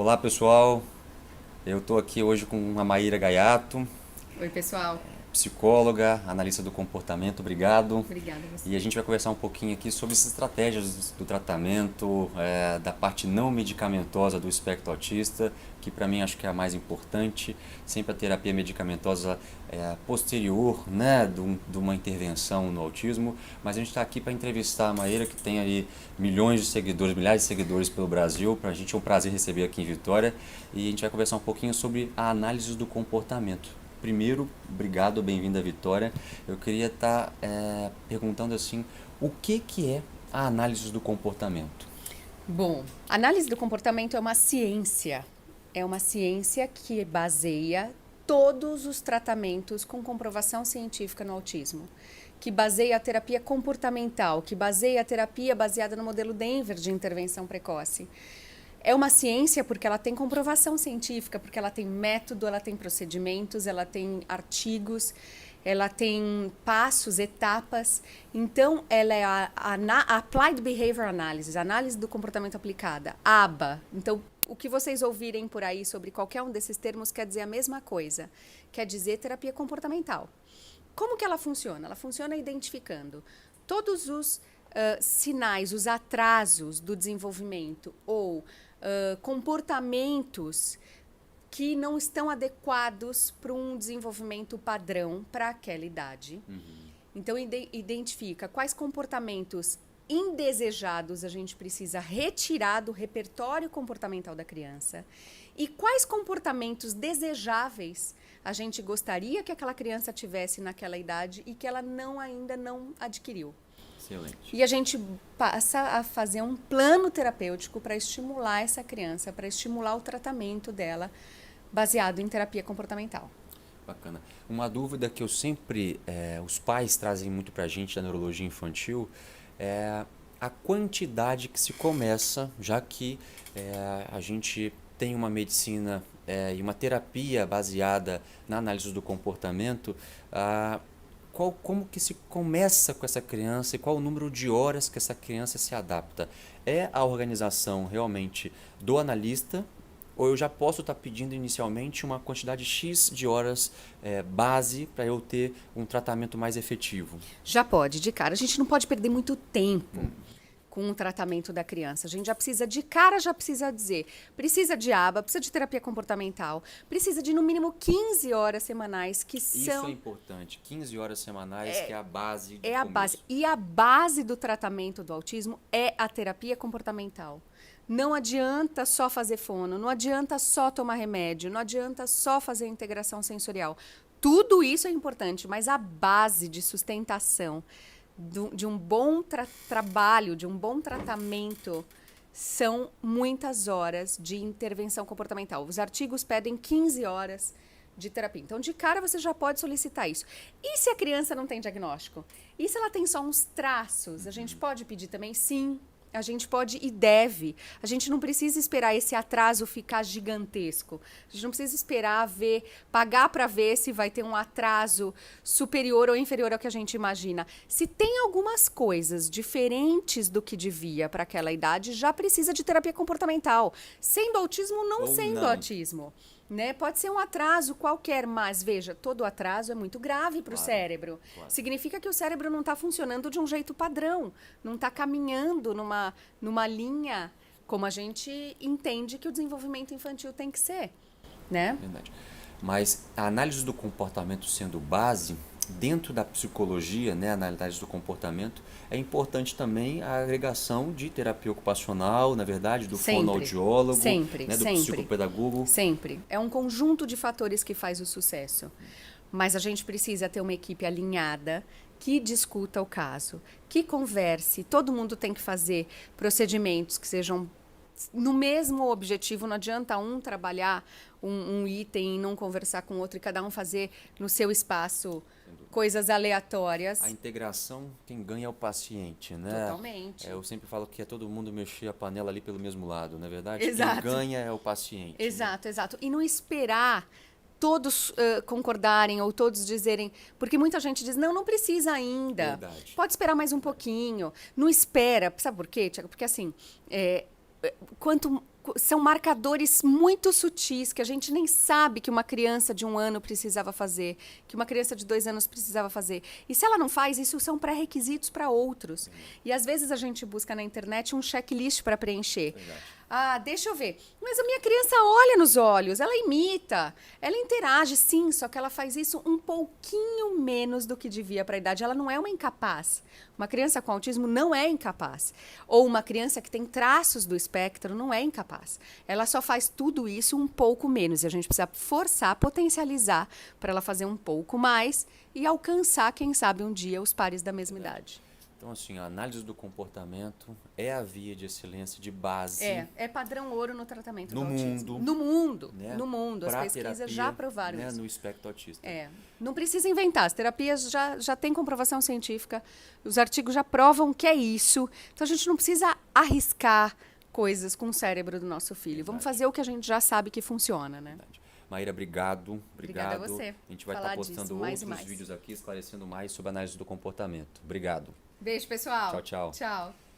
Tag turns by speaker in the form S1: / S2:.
S1: Olá pessoal, eu estou aqui hoje com a Maíra Gaiato,
S2: Oi, pessoal.
S1: psicóloga, analista do comportamento, obrigado.
S2: Obrigada a você.
S1: E a gente vai conversar um pouquinho aqui sobre essas estratégias do tratamento, da parte não medicamentosa do espectro autista, que para mim acho que é a mais importante. Sempre a terapia medicamentosa é posterior, né, de uma intervenção no autismo. Mas a gente está aqui para entrevistar a Maíra, que tem aí milhões de seguidores, milhares de seguidores pelo Brasil. Para a gente é um prazer receber aqui em Vitória. E a gente vai conversar um pouquinho sobre a análise do comportamento. Primeiro, obrigado, bem-vindo à Vitória. Eu queria estar perguntando assim, o que é a análise do comportamento?
S2: Bom, análise do comportamento é uma ciência. É uma ciência que baseia todos os tratamentos com comprovação científica no autismo, que baseia a terapia comportamental, que baseia a terapia baseada no modelo Denver de intervenção precoce. É uma ciência porque ela tem comprovação científica, porque ela tem método, ela tem procedimentos, ela tem artigos, ela tem passos, etapas. Então, ela é a Applied Behavior Analysis, análise do comportamento aplicada, ABA. Então, o que vocês ouvirem por aí sobre qualquer um desses termos quer dizer a mesma coisa, quer dizer terapia comportamental. Como que ela funciona? Ela funciona identificando todos os sinais, os atrasos do desenvolvimento ou comportamentos que não estão adequados para um desenvolvimento padrão para aquela idade. Então, identifica quais comportamentos indesejados a gente precisa retirar do repertório comportamental da criança e quais comportamentos desejáveis a gente gostaria que aquela criança tivesse naquela idade e que ela ainda não adquiriu.
S1: Excelente.
S2: E a gente passa a fazer um plano terapêutico para estimular essa criança, para estimular o tratamento dela, baseado em terapia comportamental.
S1: Bacana. Uma dúvida que eu sempre, os pais trazem muito para a gente da neurologia infantil, é a quantidade que se começa, já que a gente tem uma medicina e uma terapia baseada na análise do comportamento, como que se começa com essa criança e qual o número de horas que essa criança se adapta? É a organização realmente do analista ou eu já posso estar pedindo inicialmente uma quantidade X de horas base para eu ter um tratamento mais efetivo?
S2: Já pode, de cara. A gente não pode perder muito tempo com o tratamento da criança. A gente já precisa, de cara, já precisa dizer, precisa de aba, precisa de terapia comportamental, precisa de no mínimo 15 horas semanais, que
S1: Isso
S2: são...
S1: é importante, 15 horas semanais, que é a base de
S2: É a
S1: começo.
S2: base. E a base do tratamento do autismo é a terapia comportamental. Não adianta só fazer fono, não adianta só tomar remédio, não adianta só fazer integração sensorial. Tudo isso é importante, mas a base de sustentação de um bom trabalho, de um bom tratamento, são muitas horas de intervenção comportamental. Os artigos pedem 15 horas de terapia. Então, de cara, você já pode solicitar isso. E se a criança não tem diagnóstico? E se ela tem só uns traços? A gente pode pedir também? Sim. A gente pode e deve. A gente não precisa esperar esse atraso ficar gigantesco. A gente não precisa esperar ver, pagar para ver se vai ter um atraso superior ou inferior ao que a gente imagina. Se tem algumas coisas diferentes do que devia para aquela idade, já precisa de terapia comportamental. Sendo autismo, não
S1: Ou
S2: sendo
S1: não.
S2: autismo. Né? Pode ser um atraso qualquer, mas veja, todo atraso é muito grave para o
S1: Claro,
S2: cérebro.
S1: claro.
S2: Significa que o cérebro não está funcionando de um jeito padrão, não está caminhando numa linha como a gente entende que o desenvolvimento infantil tem que ser, né?
S1: Verdade. Mas a análise do comportamento sendo base, dentro da psicologia, né, a análise do comportamento, é importante também a agregação de terapia ocupacional, na verdade, do
S2: Sempre,
S1: fonoaudiólogo,
S2: sempre,
S1: né, do
S2: sempre.
S1: psicopedagogo.
S2: Sempre. É um conjunto de fatores que faz o sucesso. Mas a gente precisa ter uma equipe alinhada que discuta o caso, que converse. Todo mundo tem que fazer procedimentos que sejam no mesmo objetivo. Não adianta um trabalhar um item e não conversar com o outro e cada um fazer no seu espaço coisas aleatórias.
S1: A integração, quem ganha é o paciente, né?
S2: Totalmente.
S1: Eu sempre falo que é todo mundo mexer a panela ali pelo mesmo lado, não é verdade?
S2: Exato.
S1: Quem ganha é o paciente. Né?
S2: Exato, exato. E não esperar todos concordarem ou todos dizerem... Porque muita gente diz, não precisa ainda.
S1: Verdade.
S2: Pode esperar mais um pouquinho. Não espera. Sabe por quê, Tiago? Porque assim, quanto são marcadores muito sutis que a gente nem sabe que uma criança de 1 ano precisava fazer, que uma criança de 2 anos precisava fazer. E se ela não faz, isso são pré-requisitos para outros. E às vezes a gente busca na internet um checklist para preencher.
S1: Verdade.
S2: Ah, deixa eu ver. Mas a minha criança olha nos olhos, ela imita, ela interage, sim, só que ela faz isso um pouquinho menos do que devia para a idade. Ela não é uma incapaz. Uma criança com autismo não é incapaz. Ou uma criança que tem traços do espectro não é incapaz. Ela só faz tudo isso um pouco menos. E a gente precisa forçar, potencializar para ela fazer um pouco mais e alcançar, quem sabe, um dia os pares da mesma idade.
S1: Então, assim, a análise do comportamento é a via de excelência, de base.
S2: É padrão ouro no tratamento
S1: No
S2: do autismo.
S1: mundo.
S2: No mundo,
S1: Né?
S2: no mundo. As
S1: Pra
S2: pesquisas
S1: terapia,
S2: já provaram
S1: né?
S2: isso.
S1: No espectro autista.
S2: Não precisa inventar, as terapias já têm comprovação científica, os artigos já provam que é isso. Então a gente não precisa arriscar coisas com o cérebro do nosso filho. Vamos fazer o que a gente já sabe que funciona, né?
S1: Verdade. Maíra, obrigado.
S2: Obrigada a você.
S1: A gente vai
S2: Falar
S1: estar postando
S2: disso mais e
S1: outros
S2: mais.
S1: vídeos aqui esclarecendo mais sobre a análise do comportamento. Obrigado.
S2: Beijo, pessoal.
S1: Tchau, tchau.
S2: Tchau.